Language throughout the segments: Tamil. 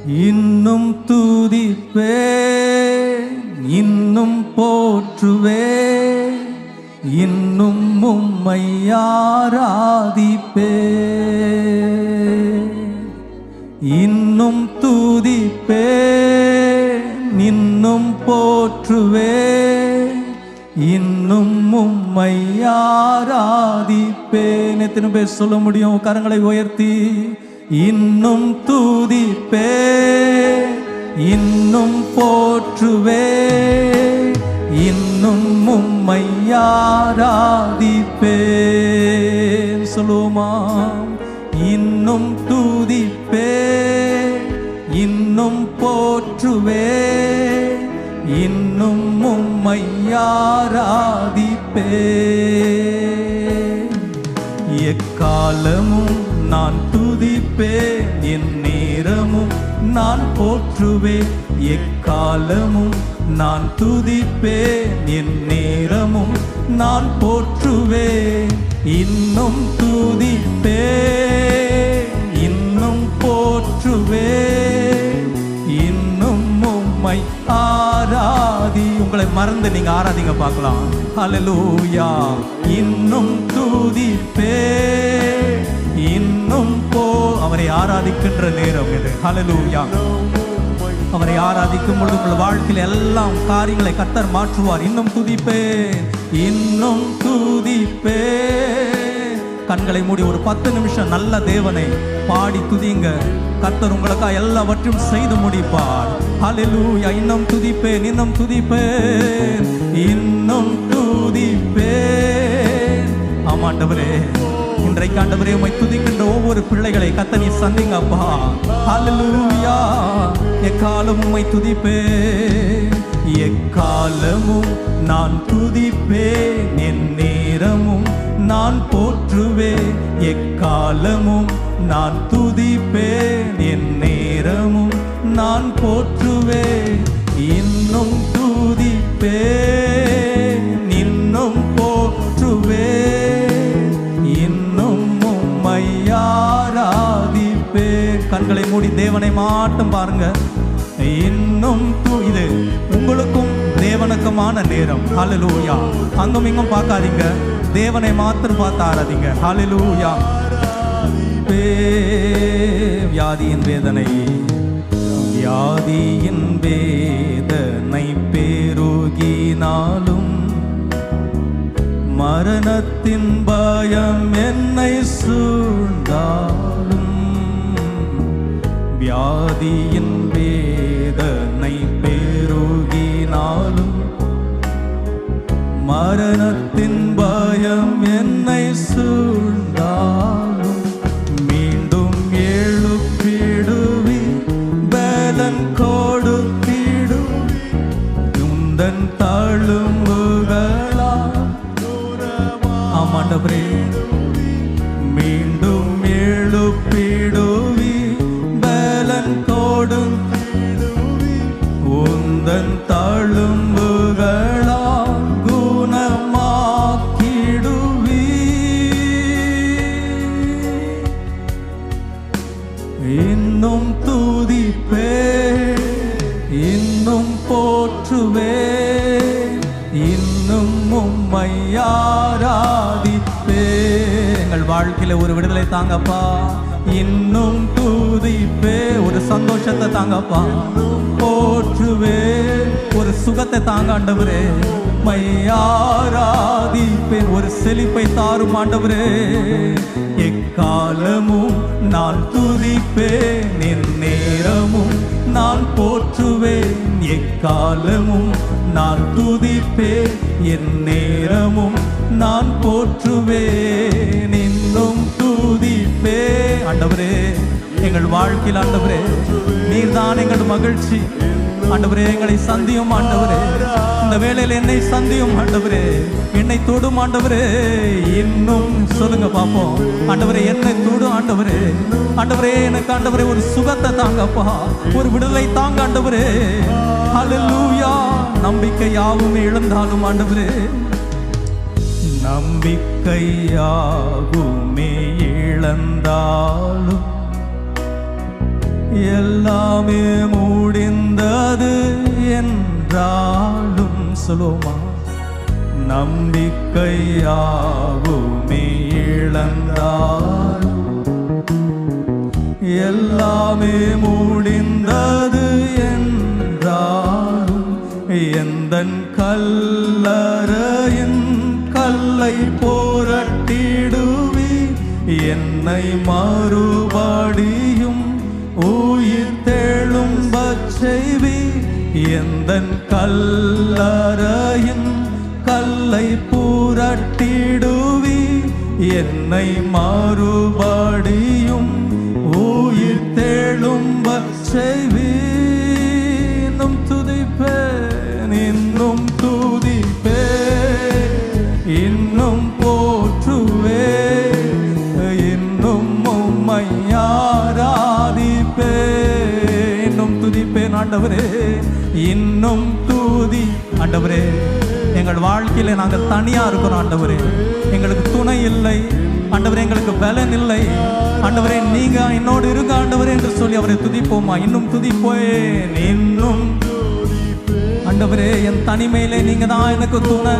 இன்னும் துதிப்பே, இன்னும் போற்றுவே, இன்னும் உம்மை ஆராதிப்பே. இன்னும் துதிப்பே, இன்னும் போற்றுவே, இன்னும் உம்மை ஆராதிப்பேன். எத்தனை பேர் சொல்ல முடியும்? கரங்களை உயர்த்தி. இன்னும் துதிப்பே, இன்னும் போற்றுவே, இன்னும் உம்மை ஆராதிப்பேன். சொல்லுமா? இன்னும் துதிப்பே, இன்னும் போற்றுவே, இன்னும் உம்மை ஆராதிப்பேன். எக்காலமும் நான் துதிப்பேன், என் நேரமும் நான் போற்றுவேன். எக்காலமும் நான் துதிப்பேன், என் நேரமும் நான் போற்றுவேன். இன்னும் துதிப்பேன், இன்னும் போற்றுவேன், இன்னும் உம்மை ஆராதி. உங்களை மறந்து நீங்க ஆராதிங்க பார்க்கலாம். ஹல்லேலூயா. இன்னும் துதிப்பேன், இன்னும் அவரை ஆராதிக்கின்ற நேரம் இது. ஹல்லேலூயா. அவரை ஆராதிக்கும் பொழுது உங்கள் வாழ்க்கையில் எல்லாம் காரியங்களை கர்த்தர் மாற்றுவார். இன்னும் துதிப்பேன், இன்னும் துதிப்பேன். கண்களை மூடி ஒரு 10 நிமிஷம் நல்ல தேவனை பாடி துதிங்க. கர்த்தர் உங்களுக்காக எல்லாவற்றையும் செய்து முடிப்பார். ஹல்லேலூயா. இன்னும் துதிப்பேன், இன்னும் துதிப்பேன், இன்னும் துதிப்பேன். ஆமாண்டவரே, இன்றைக்கு ஆண்டவரே உம்மை துதிக்கின்ற ஒவ்வொரு பிள்ளைகளை கர்த்தர் நீ சந்திங்க அப்பா. ஹல்லேலூயா. எக்காலமும் உம்மை துதிப்பேன், எக்காலமும் நான் துதிப்பேன், என் நேரமும் நான் போற்றுவேன். எக்காலமும் நான் துதிப்பேன், என் நேரமும் நான் போற்றுவேன். இன்னும் துதிப்பேன், இன்னும் போற்றுவேன், இன்னும் உம்மை ஆராதிப்பேன். கண்களை மூடி தேவனை மட்டும் பாருங்க. இன்னும் இது உங்களுக்கும் தேவனுக்குமான நேரம். ஹல்லேலூயா. அங்கும் இங்கும் பார்க்காதீங்க, தேவனை மாத்திரம் பார்த்து ஆராதிங்க. ஹல்லேலூயா. வியாதியின் வேதனை, வியாதியின் வேதனை பெருகினாலும், மரணத்தின் பயம் என்னை சூழ்ந்தாலும், வியாதியின் வேதனை பெருகினாலும், மரணத்தின் பயம் என்னை சூழ்ந்தாலும், மீண்டும் எழுப்பிடுவி, பலன் கொடுத்திடுவி, உந்தன் தழும்புகளா. ஆமாண்டவரே, மீண்டும் எழுப்பிடுவி, பலன் கொடுத்திடுவி, உந்தன் தழும்புகளா குணமாக்கிடுவி. இன்னும் துதிப்பே, இன்னும் போற்றுவே, இன்னும் உம்மை ஆராதிப்பே. எங்கள் வாழ்க்கையில ஒரு விடுதலை தாங்கப்பா. இன்னும் துதிப்பே, ஒரு சந்தோஷத்தை தாங்கப்பா. போற்றுவே, ஒரு சுகத்தை தாங்க ஆண்டவரே. உம்மை ஆராதிப்பேன், ஒரு செழிப்பை தாரும் ஆண்டவரே. எக்காலமும் நான் துதிப்பேன், என் நேரமும் நான் போற்றுவேன். எக்காலமும் நான் துதிப்பேன், என் நேரமும் நான் போற்றுவேன். இன்னும் துதிப்பே. ஆண்டவரே, எங்கள் வாழ்க்கையில் ஆண்டவரே நீர்தான் எங்கள் மகிழ்ச்சி. ஆண்டவரே, எங்களை சந்தியும் ஆண்டவரே. இந்த வேளையில் என்னை சந்தியும் ஆண்டவரே, என்னை தொடும் ஆண்டவரே. இன்னும் சொல்லுங்க பாப்போம். ஆண்டவரே, என்னை தொடும் ஆண்டவரே. ஆண்டவரே, எனக்கு ஆண்டவரே ஒரு சுகத்தை தாங்கப்பா, ஒரு விடுதலை தாங்க ஆண்டவரே. ஹல்லேலூயா. நம்பிக்கை யாவுமே இழந்தாலும் ஆண்டவரே, நம்பிக்கை யாவுமே இழந்தாலும், எல்லாமே முடிந்தது என்றாலும் சொல்லுமா, நம்பிக்கையாகுமே இழந்தாலும் எல்லாமே முடிந்தது என்றாலும் எந்தன் கல்லறையின் கல்லை புரட்டிடுவி, என்னை மறுபடியும் உயிர் தெழும்பச் செய்வி, எந்தன் கல்லறையின் கல்லை புரட்டிடுவி, என்னை மறுபடியும் உயிர் தெழும்பச் செய்வி. இன்னும் துதிப்பேன், இன்னும் துதிப்பேன், இன்னும் போற்றுவேன், இன்னும் உம்மை ஆராதிப்பேன். இன்னும் துதிப்பேன் ஆண்டவரே, இன்னும் துதி. ஆண்டவரே, எங்கள் வாழ்க்கையில நாங்கள் தனியா இருக்கிறோம் ஆண்டவரே, எங்களுக்கு துணை இல்லை ஆண்டவரே, எங்களுக்கு பலன் இல்லை ஆண்டவரே, நீங்க என்னோடு இருங்க ஆண்டவரே என்று சொல்லி அவரை துதிப்போமா? இன்னும் துதிப்பேன், இன்னும் ஆண்டவரே, என் தனிமையிலே நீங்க தான் எனக்கு துணை,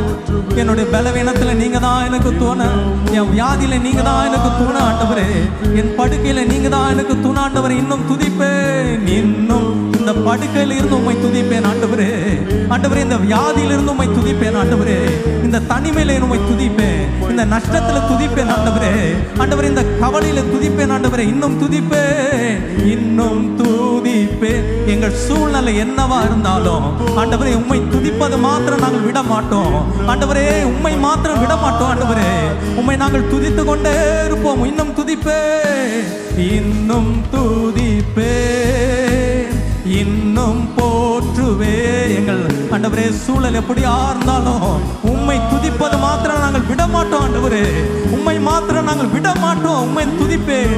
என்னுடைய பலவீனத்துல நீங்க தான் எனக்கு துணை, என் வியாதியில நீங்க தான் எனக்கு துணை ஆண்டவரே, என் படுக்கையில நீங்க தான் எனக்கு துணை ஆண்டவரே. இன்னும் துதிப்பேன், இன்னும் இந்த படுக்கையில இருந்து உம்மை துதிப்பேன் ஆண்டவரே. ஆண்டவரே, இந்த வியாதியில இருந்து உம்மை துதிப்பேன் ஆண்டவரே, இந்த தனிமையில உம்மை துதிப்பேன், இந்த நஷ்டத்துல துதிப்பேன் ஆண்டவரே. ஆண்டவரே, இந்த கவலையில துதிப்பேன் ஆண்டவரே. இன்னும் துதிப்பேன், இன்னும் துதிப்பேன். எங்கள் சூழ்நிலை என்னவா இருந்தாலும் ஆண்டவரே, உம்மை துதிப்பது மாத்திரம் நாங்கள் விட மாட்டோம் ஆண்டவரே, உம்மை மாத்திரம் விட மாட்டோம் ஆண்டவரே, உம்மை நாங்கள் துதித்து கொண்டே இருப்போம். இன்னும் துதிப்பேன், இன்னும் துதிப்பேன், இன்னும் போற்றுவே. எங்கள் ஆண்டவரே, சூழல் எப்படியா இருந்தாலும் உம்மை துதிப்பது மாத்திரம் நாங்கள் விட மாட்டோம் ஆண்டவரே, உம்மை மாத்திரம் நாங்கள் விட மாட்டோம். உம்மை துதிப்பேன்.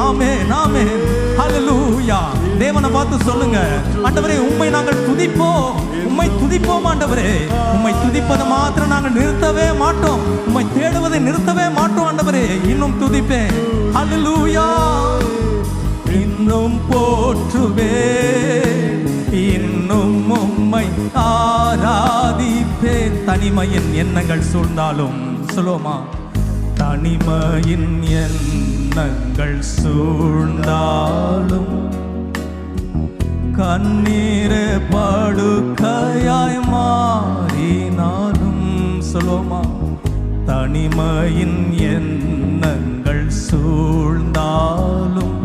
ஆமென், ஆமென், ஹல்லேலூயா. தேவனை பார்த்து சொல்லுங்க, ஆண்டவரே, உம்மை நாங்கள் துதிப்போம், உம்மை துதிப்போம் ஆண்டவரே. உம்மை துதிப்பது மாத்திரம் நாங்கள் நிறுத்தவே மாட்டோம், உம்மை தேடுவதை நிறுத்தவே மாட்டோம் ஆண்டவரே. இன்னும் துதிப்பேன், ஹல்லேலூயா. இன்னும் போற்றுவே, இன்னும் உம்மை ஆராதிப்பேன். தனிமையின் எண்ணங்கள் சூழ்ந்தாலும் சொல்லுவோமா, தனிமையின் எண்ணங்கள் சூழ்ந்தாலும் கண்ணீரே படுக்கையாய் மாறினாலும் சொல்லுவோமா, தனிமையின் எண்ணங்கள் சூழ்ந்தாலும்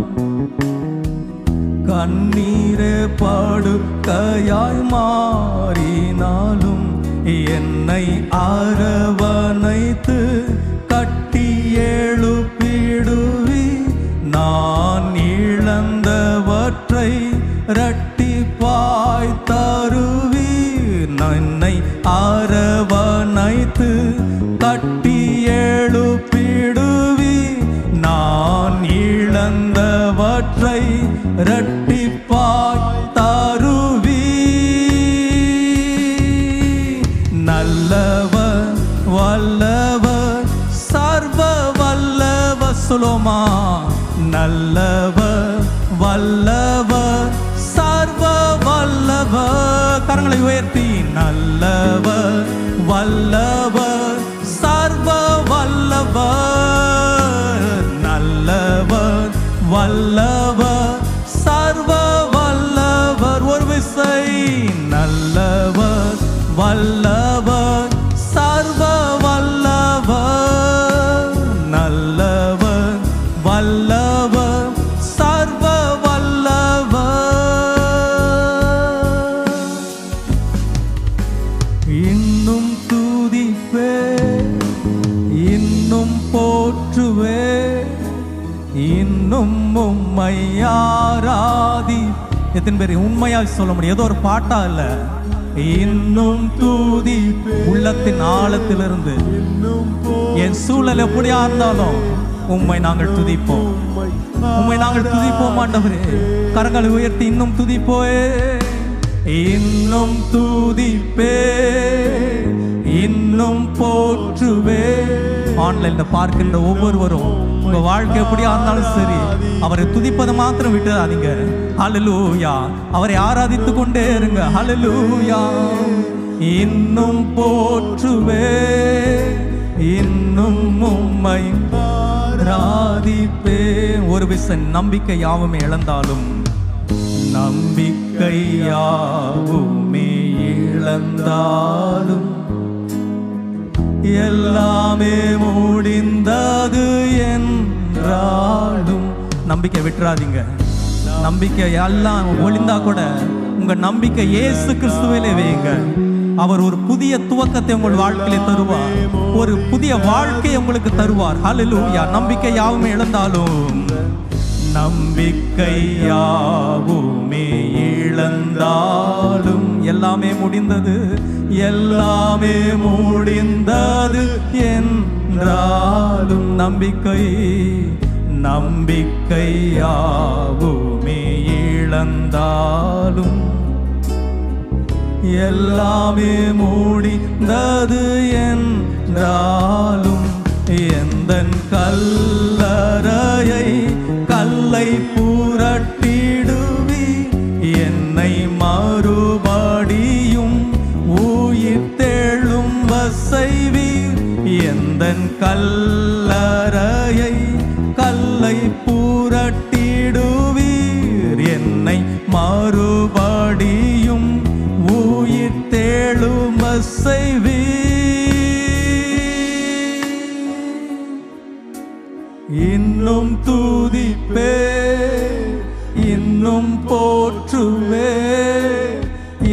கண்ணீரே படுக்கையாய் மாறினாலும் என்னை அரவணைத்து கட்டி எழுப்பிடுவி, நான் இழந்தவற்றை இரட்டிப்பாய் தருவி, என்னை அரவணைத்து கட்டி எழுப்பிடுவி, நான் இழந்தவற்றை இரட்டிப்பாய் தருவி. நல்லவர் வல்லவர் சர்வ வல்லவர் சொல்லுமா, நல்லவர் வல்லவர் சர்வ வல்லவர். கரங்களை உயர்த்தி, நல்லவர் வல்லவர் சர்வ வல்லவர், நல்லவர் வல்லவர் சர்வ வல்லவர். ஒரு விசை, நல்லவர் வல்லவர் சர்வ வல்லவர், நல்லவர் வல்லவர் சர்வ வல்லவர். இன்னும் துதிப்பே, இன்னும் போற்றுவே, இன்னும் உம்மை ஆராதி. எத்தனை பேர் உண்மையாக சொல்ல முடியும்? ஏதோ ஒரு பாட்டா இல்ல, இன்னும் தூதி உள்ளத்தின் ஆழத்திலிருந்து. என் சூழல் எப்படியா இருந்தாலும் உம்மை நாங்கள் துதிப்போம், உம்மை நாங்கள் துதிப்போம் ஆண்டவரே. கரங்களை உயர்த்தி இன்னும் துதிப்போயே, இன்னும் துதிப்பே, இன்னும் போற்றுவே. ஆன்லைன்ல பார்க்கின்ற ஒவ்வொருவரும் உங்க வாழ்க்கை எப்படியா இருந்தாலும் சரி, அவரை துதிப்பதை மாத்திரம் விட்டுறாதீங்க. ஹல்லேலூயா. அவரை ஆராதித்துக் கொண்டே இருங்க. ஹல்லேலூயா. இன்னும் போற்றுவே, இன்னும் உம்மை ஆராதிப்பே. ஒரு விசை நம்பிக்கை யாவுமே இழந்தாலும், நம்பிக்கை யாவுமே இழந்தாலும் எல்லாமே முடிந்தது என்றாலும் நம்பிக்கை விட்டுறாதீங்க. நம்பிக்கை எல்லாம் ஒளிந்தா கூட உங்க நம்பிக்கை இயேசு கிறிஸ்துவிலே வைங்க. அவர் ஒரு புதிய துவக்கத்தை உங்கள் வாழ்க்கையிலே தருவார். ஒரு புதிய வாழ்க்கையை உங்களுக்கு தருவார். ஹல்லேலூயா. நம்பிக்கை யாவுமே இழந்தாலும், நம்பிக்கை யாவுமே இழந்தாலும் எல்லாமே முடிந்தது, எல்லாமே முடிந்தது என்றாலும் நம்பிக்கை நம்பிக்கை யாவுமே இழந்தாலும் எல்லாமே முடிந்தது என்றாலும் எந்தன் கல்லறையை கல்லை புரட்டிடுவி, என்னை மறுபடியும் உயிர் தெழும் வசைவீர். எந்தன் கல்லறையை கல்லை புரட்டிடுவீர், என்னை மறுபடியும் உயிர் தெழும் வசைவீர். இன்னும் துதிப்பே, இன்னும் போற்றுவே,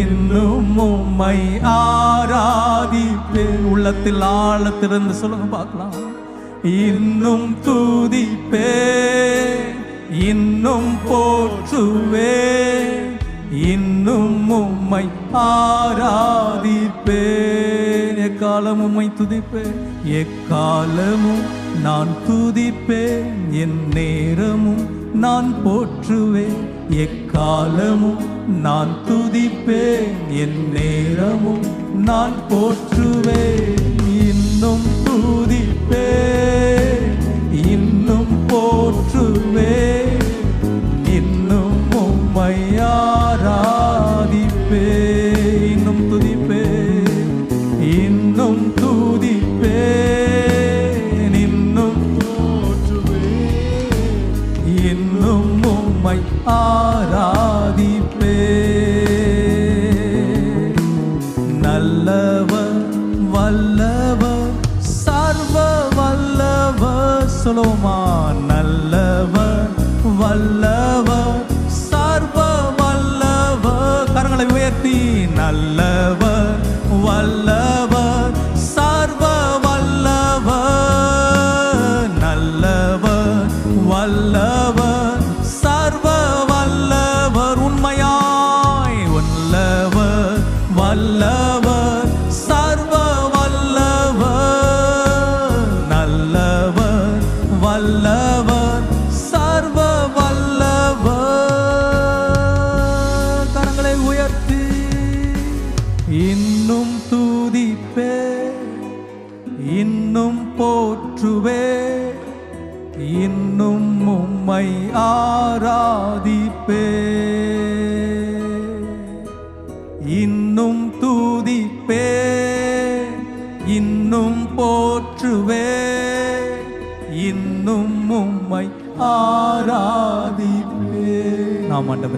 இன்னும் உம்மை ஆராதிப்பே. உள்ளத்தில் ஆழத்திலிருந்து சொல்லுங்க பார்க்கலாம். இன்னும் துதிப்பே, இன்னும் போற்றுவே, இன்னும் உம்மை ஆராதிப்பேன். எக்காலம் உம்மை துதிப்பேன், எக்காலமும் நான் துதிப்பேன். என் நேரமும் நான் போற்றுவேன், எக்காலமும் நான் துதிப்பேன். என் நேரமும் நான் போற்றுவேன். இன்னும் துதிப்பேன், இன்னும் போற்றுவேன், இன்னும் உம்மை ஆராதிப்பேன். இன்னும் துதிப்பேன், இன்னும் துதிப்பேன், இன்னும் போற்றுவேன், இன்னும் உம்மை ஆராதிப்பேன். நல்லவர் வல்லவர் சர்வ வல்லவர். சொல்லுவோமா? நல்லவர் வல்லவர் சர்வ வல்லவர். கரங்களை உயர்த்தி, நல்லவர் வல்லவர் சர்வ வல்லவர், நல்லவர் வல்லவர் சர்வ வல்லவர். உண்மையாய் வல்லவர் வல்லவர் சர்வ வல்லவர், நல்லவர் வல்லவர் சர்வ வல்லவர். கரங்களை உயர்த்தி, இன்னும் துதிப்பே, இன்னும் போற்றுவே, இன்னும் உம்மை ஆராதிப்பே. இன்னும் துதிப்பே, இன்னும் போற்றுவே, இன்னும் உம்மை ஆராதிப்பே. நாம் ஆண்டவரே